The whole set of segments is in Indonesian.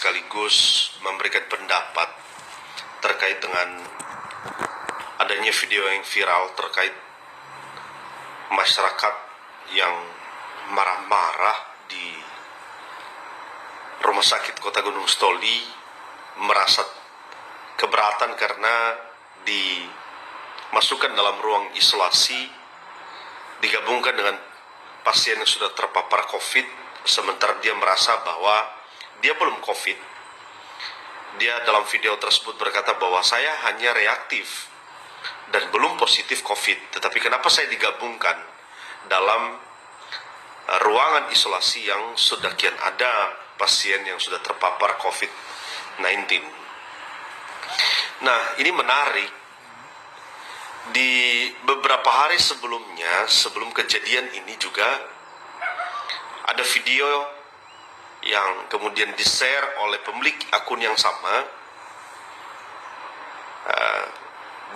sekaligus memberikan pendapat terkait dengan adanya video yang viral terkait masyarakat yang marah-marah di Rumah Sakit Kota Gunung Stoli, merasa keberatan karena dimasukkan dalam ruang isolasi, digabungkan dengan pasien yang sudah terpapar COVID, sementara dia merasa bahwa dia belum COVID. Dia dalam video tersebut berkata bahwa saya hanya reaktif dan belum positif COVID, tetapi kenapa saya digabungkan dalam ruangan isolasi yang sudah kian ada pasien yang sudah terpapar COVID-19. Nah, ini menarik. Di beberapa hari sebelumnya, sebelum kejadian ini juga ada video yang kemudian di-share oleh pemilik akun yang sama,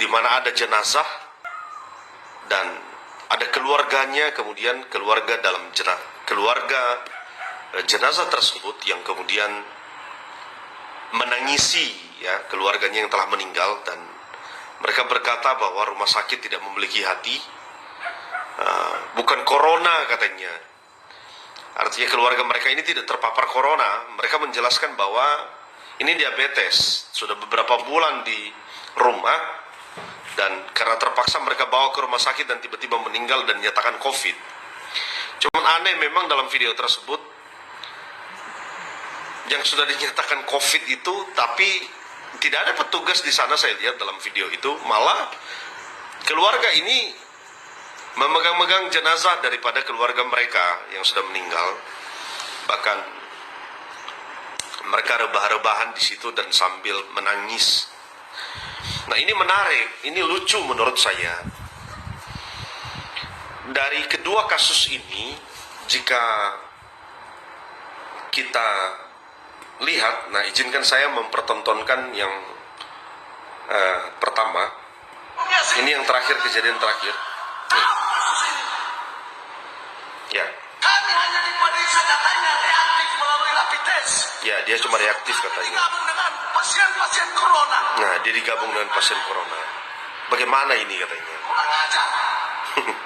di mana ada jenazah dan ada keluarganya, kemudian keluarga jenazah tersebut yang kemudian menangisi ya keluarganya yang telah meninggal, dan mereka berkata bahwa rumah sakit tidak memiliki hati, bukan corona katanya. Artinya keluarga mereka ini tidak terpapar corona. Mereka menjelaskan bahwa ini diabetes, sudah beberapa bulan di rumah, dan karena terpaksa mereka bawa ke rumah sakit dan tiba-tiba meninggal dan dinyatakan COVID. Cuman aneh memang dalam video tersebut, yang sudah dinyatakan COVID itu, tapi tidak ada petugas di sana. Saya lihat dalam video itu, malah keluarga ini memegang-megang jenazah daripada keluarga mereka yang sudah meninggal. Bahkan mereka rebah-rebahan di situ dan sambil menangis. Nah, ini menarik, ini lucu menurut saya. Dari kedua kasus ini, jika kita lihat, nah izinkan saya mempertontonkan yang pertama. Ini yang terakhir, kejadian terakhir. Ya. Kami hanya diperiksa katanya reaktif melalui rapid test. Ya, dia cuma reaktif katanya. Digabung dengan pasien-pasien corona. Nah, dia digabung dengan pasien corona. Bagaimana ini katanya? Kurang ajar.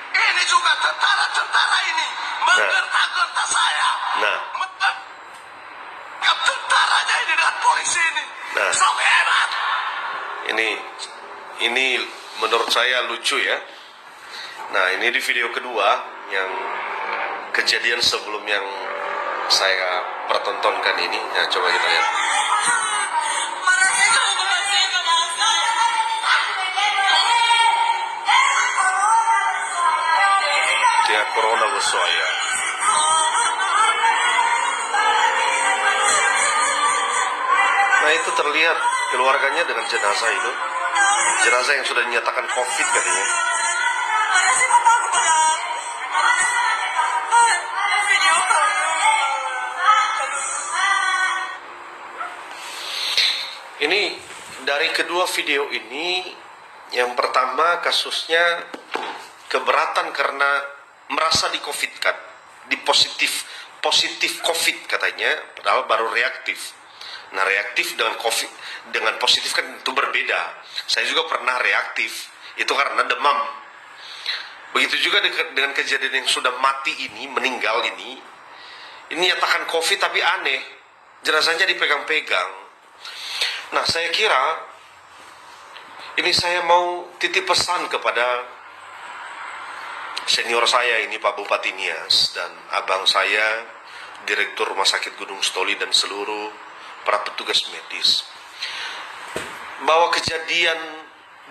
Ini juga tentara-tentara ini menggertak-gertak saya. Nah. Tentaranya ini dengan polisi ini. Nah. Sampai hebat. Ini menurut saya lucu ya. Nah, ini di video kedua yang kejadian sebelum yang saya pertontonkan ini. Nah, coba kita lihat. Dia corona bersoya. Nah, itu terlihat keluarganya dengan jenazah itu. Jenazah yang sudah dinyatakan COVID katanya. Ini dari kedua video ini, yang pertama kasusnya keberatan karena merasa di-COVID-kan, positif COVID katanya, padahal baru reaktif. Nah, reaktif dengan COVID, dengan positif kan itu berbeda. Saya juga pernah reaktif, itu karena demam. Begitu juga dengan kejadian yang sudah mati ini, meninggal ini nyatakan COVID tapi aneh, jenazahnya dipegang-pegang. Nah, saya kira ini saya mau titip pesan kepada senior saya ini, Pak Bupati Nias, dan abang saya, Direktur Rumah Sakit Gunung Stoli, dan seluruh para petugas medis, bahwa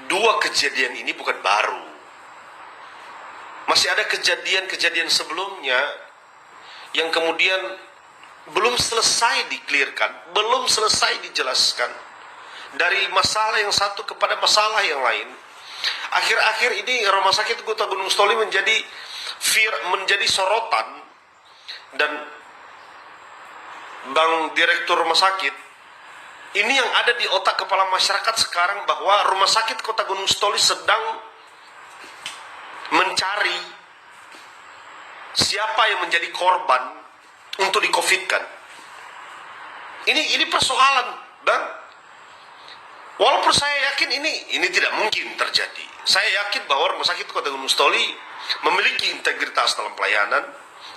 dua kejadian ini bukan baru. Masih ada kejadian-kejadian sebelumnya yang kemudian belum selesai di-clearkan, belum selesai dijelaskan. Dari masalah yang satu kepada masalah yang lain. Akhir-akhir ini Rumah Sakit Kota Gunung Stoli menjadi sorotan, dan Bang Direktur Rumah Sakit, ini yang ada di otak kepala masyarakat sekarang, bahwa Rumah Sakit Kota Gunung Stoli sedang mencari siapa yang menjadi korban untuk di-COVID-kan. Ini persoalan, Bang. Walaupun saya yakin ini tidak mungkin terjadi. Saya yakin bahwa Rumah Sakit Kota Gunung Stoli memiliki integritas dalam pelayanan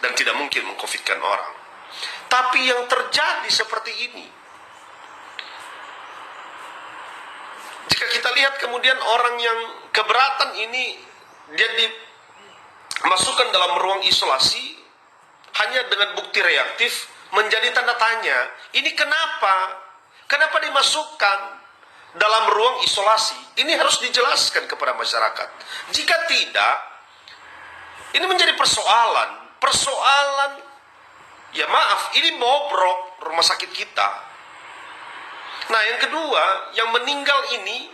dan tidak mungkin meng-COVID-kan orang. Tapi yang terjadi seperti ini, jika kita lihat kemudian orang yang keberatan ini, dia dimasukkan dalam ruang isolasi hanya dengan bukti reaktif, menjadi tanda tanya. Ini kenapa? Kenapa dimasukkan dalam ruang isolasi? Ini harus dijelaskan kepada masyarakat. Jika tidak, ini menjadi persoalan. Ya maaf, ini bobrok rumah sakit kita. Nah, yang kedua, yang meninggal ini,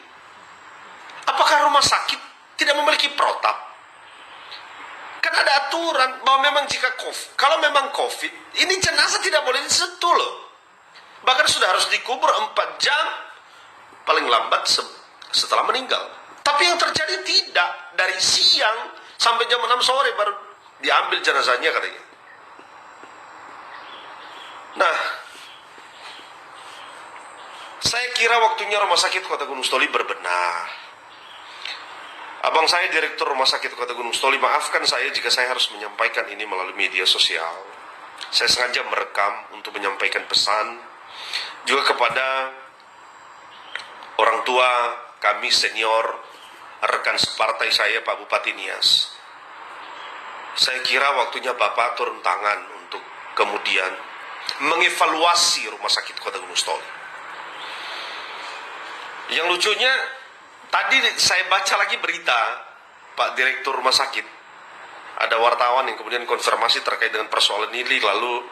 apakah rumah sakit tidak memiliki protap? Kan ada aturan bahwa memang jika kalau memang COVID, ini jenazah tidak boleh disentuh loh. Bahkan sudah harus dikubur 4 jam paling lambat setelah meninggal. Tapi yang terjadi tidak. Dari siang sampai jam 6 sore baru diambil jenazahnya katanya. Nah, saya kira waktunya Rumah Sakit Kota Gunung Stoli berbenah. Abang saya Direktur Rumah Sakit Kota Gunung Stoli, maafkan saya jika saya harus menyampaikan ini melalui media sosial. Saya sengaja merekam untuk menyampaikan pesan juga kepada orang tua kami senior, rekan separtai saya Pak Bupati Nias. Saya kira waktunya Bapak turun tangan untuk kemudian mengevaluasi Rumah Sakit Kota Gunung Stoli. Yang lucunya, tadi saya baca lagi berita Pak Direktur Rumah Sakit. Ada wartawan yang kemudian konfirmasi terkait dengan persoalan ini, lalu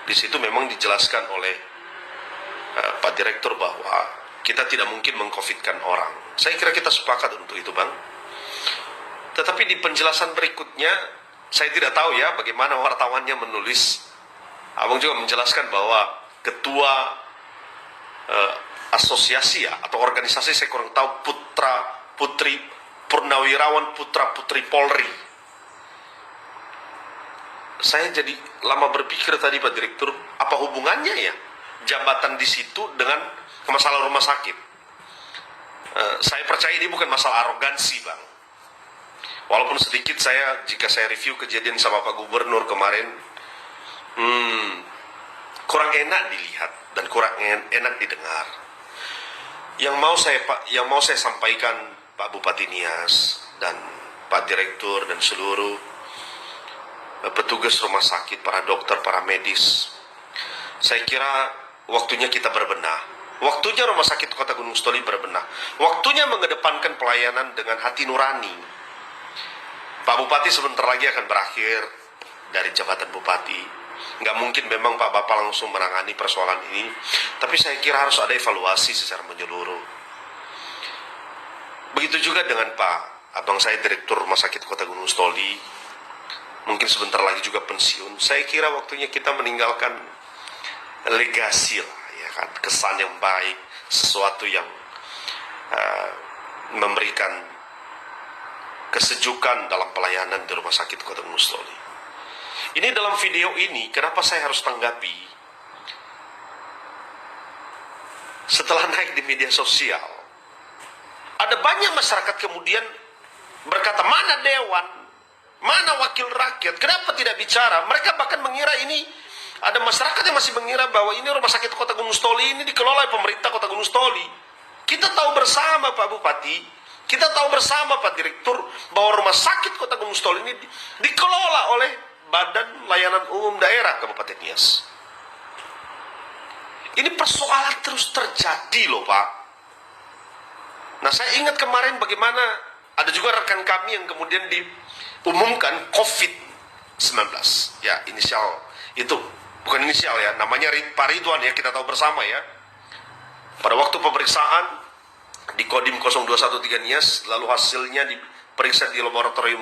di situ memang dijelaskan oleh Pak Direktur bahwa kita tidak mungkin meng-COVID-kan orang. Saya kira kita sepakat untuk itu, Bang. Tetapi di penjelasan berikutnya, saya tidak tahu ya bagaimana wartawannya menulis. Abang juga menjelaskan bahwa ketua asosiasi ya, atau organisasi, saya kurang tahu, putri purnawirawan putra putri Polri. Saya jadi lama berpikir tadi Pak Direktur, apa hubungannya ya jabatan di situ dengan masalah rumah sakit? Saya percaya ini bukan masalah arogansi, Bang. Walaupun sedikit jika saya review kejadian sama Pak Gubernur kemarin, kurang enak dilihat dan kurang enak didengar. Yang mau saya sampaikan Pak Bupati Nias dan Pak Direktur dan seluruh petugas rumah sakit, para dokter, para medis, saya kira waktunya kita berbenah. Waktunya Rumah Sakit Kota Gunung Stoli berbenah. Waktunya mengedepankan pelayanan dengan hati nurani. Pak Bupati sebentar lagi akan berakhir dari jabatan Bupati. Nggak mungkin memang Pak Bapak langsung menangani persoalan ini, tapi saya kira harus ada evaluasi secara menyeluruh. Begitu juga dengan Pak Abang saya Direktur Rumah Sakit Kota Gunung Stoli, mungkin sebentar lagi juga pensiun. Saya kira waktunya kita meninggalkan legasi lah, ya kan, kesan yang baik, sesuatu yang memberikan kesejukan dalam pelayanan di Rumah Sakit Kota Gunung Stoli. Ini dalam video ini, kenapa saya harus tanggapi? Setelah naik di media sosial, ada banyak masyarakat kemudian berkata, mana dewan, mana wakil rakyat, kenapa tidak bicara? Mereka bahkan mengira ini, ada masyarakat yang masih mengira bahwa ini Rumah Sakit Kota Gunung Stoli ini dikelola oleh pemerintah Kota Gunung Stoli. Kita tahu bersama Pak Bupati, kita tahu bersama Pak Direktur, bahwa Rumah Sakit Kota Gunung Stoli ini dikelola oleh Badan Layanan Umum Daerah Kabupaten Nias. Ini persoalan terus terjadi loh, Pak. Nah, saya ingat kemarin bagaimana ada juga rekan kami yang kemudian diumumkan COVID-19. Ya, inisial itu, bukan inisial ya, namanya Pak Ridwan ya, kita tahu bersama ya. Pada waktu pemeriksaan di Kodim 0213 Nias, lalu hasilnya diperiksa di laboratorium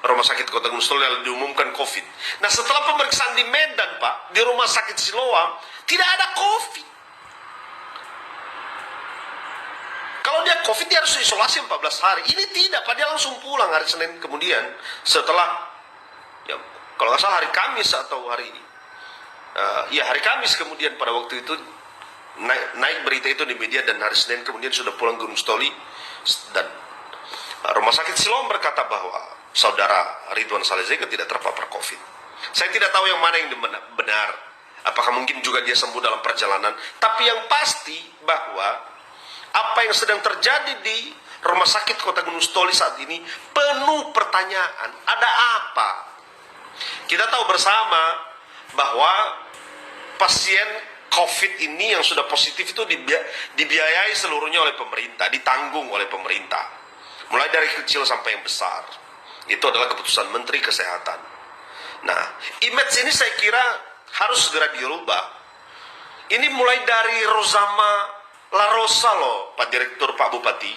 Rumah Sakit Kota Gunung Stoli, lalu diumumkan COVID. Nah, setelah pemeriksaan di Medan, Pak, di Rumah Sakit Siloam, tidak ada COVID. Kalau dia COVID, dia harus isolasi 14 hari. Ini tidak, Pak, dia langsung pulang hari Senin kemudian, setelah, ya, kalau nggak salah hari Kamis atau hari hari Kamis kemudian pada waktu itu naik berita itu di media, dan hari Senin kemudian sudah pulang Gunung Stoli, dan Rumah Sakit Siloam berkata bahwa saudara Ridwan Saleh-Zeka tidak terpapar COVID. Saya tidak tahu yang mana yang benar. Apakah mungkin juga dia sembuh dalam perjalanan? Tapi yang pasti bahwa apa yang sedang terjadi di Rumah Sakit Kota Gunung Stoli saat ini penuh pertanyaan. Ada apa? Kita tahu bersama bahwa pasien COVID ini yang sudah positif itu dibiayai seluruhnya oleh pemerintah, ditanggung oleh pemerintah. Mulai dari kecil sampai yang besar. Itu adalah keputusan Menteri Kesehatan. Nah, image ini saya kira harus segera dirubah. Ini mulai dari Rozama La Rosa loh, Pak Direktur, Pak Bupati.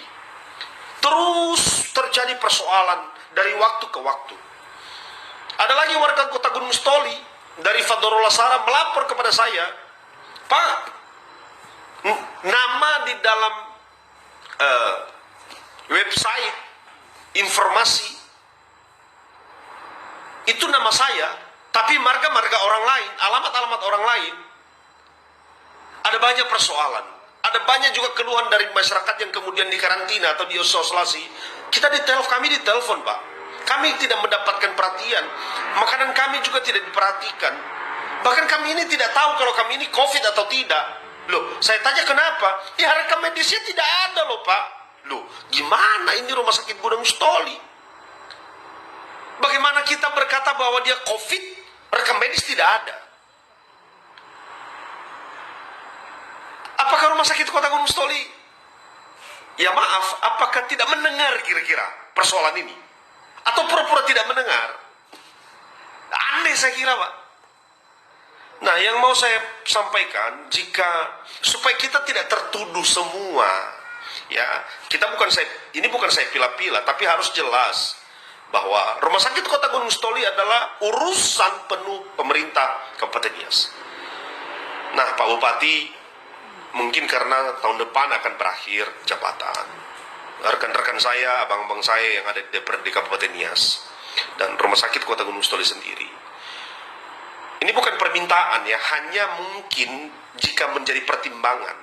Terus terjadi persoalan dari waktu ke waktu. Ada lagi warga Kota Gunung Stoli dari Fadorullah Sara melapor kepada saya, Pak, nama di dalam website informasi itu nama saya, tapi marga-marga orang lain, alamat-alamat orang lain. Ada banyak persoalan. Ada banyak juga keluhan dari masyarakat yang kemudian dikarantina atau diisolasi. Kami ditelepon, Pak. Kami tidak mendapatkan perhatian. Makanan kami juga tidak diperhatikan. Bahkan kami ini tidak tahu kalau kami ini COVID atau tidak. Loh, saya tanya kenapa? Ya, rekam medisnya tidak ada loh, Pak. Loh, gimana ini Rumah Sakit Gunung Stoli? Bagaimana kita berkata bahwa dia COVID, rekam medis tidak ada? Apakah Rumah Sakit Kota Gunung Stoli, ya maaf, apakah tidak mendengar kira-kira persoalan ini? Atau pura-pura tidak mendengar? Aneh saya kira, Pak. Nah, yang mau saya sampaikan, supaya kita tidak tertuduh semua, ya, ini bukan saya pila-pila, tapi harus jelas bahwa Rumah Sakit Kota Gunung Stoli adalah urusan penuh pemerintah Kabupaten Nias. Nah, Pak Bupati, mungkin karena tahun depan akan berakhir jabatan, rekan-rekan saya, abang-abang saya yang ada di DPRD Kabupaten Nias dan Rumah Sakit Kota Gunung Stoli sendiri, ini bukan permintaan ya, hanya mungkin jika menjadi pertimbangan.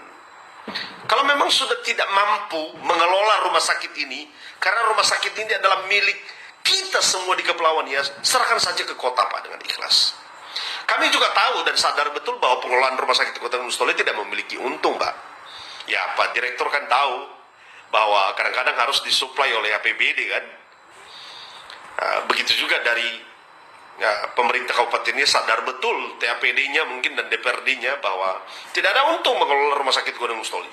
Kalau memang sudah tidak mampu mengelola rumah sakit ini, karena rumah sakit ini adalah milik kita semua di Kepulauan Nias, serahkan saja ke kota, Pak, dengan ikhlas. Kami juga tahu dan sadar betul bahwa pengelolaan Rumah Sakit Kota Gunung Stoli tidak memiliki untung, Pak. Ya, Pak Direktur kan tahu bahwa kadang-kadang harus disuplai oleh APBD kan. Begitu juga dari pemerintah Kabupaten ini sadar betul, TAPD-nya mungkin dan DPRD-nya, bahwa tidak ada untung mengelola Rumah Sakit Gunung Stoli,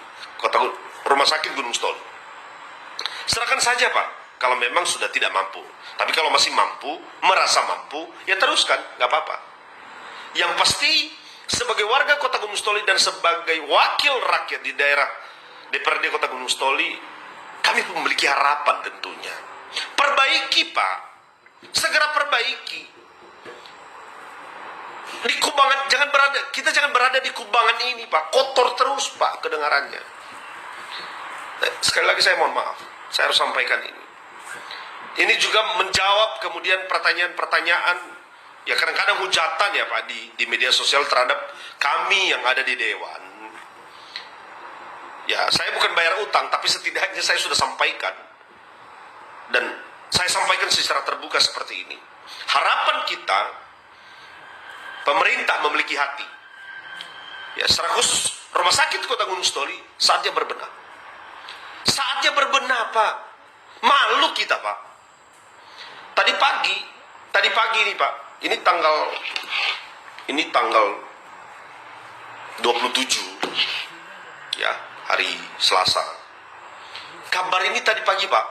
Rumah Sakit Gunung Stoli. Serahkan saja, Pak, kalau memang sudah tidak mampu. Tapi kalau masih mampu, merasa mampu, ya teruskan, nggak apa-apa. Yang pasti, sebagai warga Kota Gunung Stoli dan sebagai wakil rakyat di daerah DPRD Kota Gunung Stoli, kami memiliki harapan tentunya. Perbaiki, Pak. Segera perbaiki. Di kubangan, kita jangan berada di kubangan ini, Pak. Kotor terus, Pak, kedengarannya. Sekali lagi saya mohon maaf, saya harus sampaikan ini. Ini juga menjawab kemudian pertanyaan-pertanyaan, ya kadang-kadang hujatan ya, Pak, di media sosial terhadap kami yang ada di Dewan. Ya, saya bukan bayar utang, tapi setidaknya saya sudah sampaikan. Dan saya sampaikan secara terbuka seperti ini. Harapan kita, pemerintah memiliki hati. Ya, secara khusus Rumah Sakit Kota Gunung Stoli saatnya berbenah. Saatnya berbenah, Pak. Malu kita, Pak. Tadi pagi nih, Pak. Ini tanggal 27. Ya, hari Selasa. Kabar ini tadi pagi, Pak,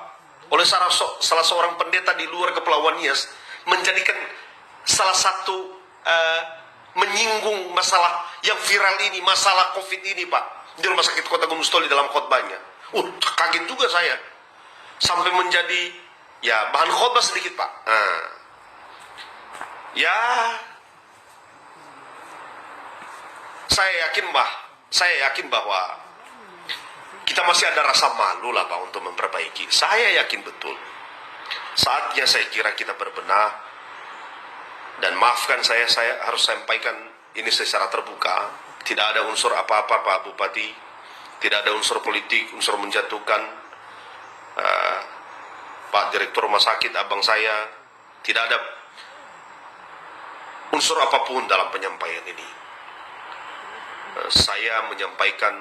oleh salah seorang pendeta di luar Kepulauan Nias, menjadikan salah satu menyinggung masalah yang viral ini, masalah COVID ini, Pak, di Rumah Sakit Kota Gunung Stoli dalam khotbahnya. Kaget juga saya. Sampai menjadi ya bahan khotbah sedikit, Pak. Ya, saya yakin bahwa kita masih ada rasa malu lah, Pak, untuk memperbaiki. Saya yakin betul saatnya saya kira kita berbenah. Dan maafkan saya harus sampaikan ini secara terbuka. Tidak ada unsur apa-apa Pak Bupati, tidak ada unsur politik, unsur menjatuhkan Pak Direktur Rumah Sakit abang saya, tidak ada unsur apapun dalam penyampaian ini. Saya menyampaikan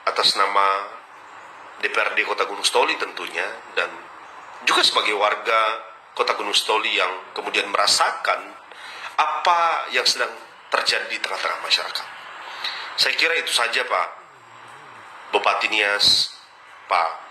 atas nama DPRD Kota Gunung Sitoli tentunya, dan juga sebagai warga Kota Gunung Sitoli yang kemudian merasakan apa yang sedang terjadi di tengah-tengah masyarakat. Saya kira itu saja Pak Bupati Nias, Pak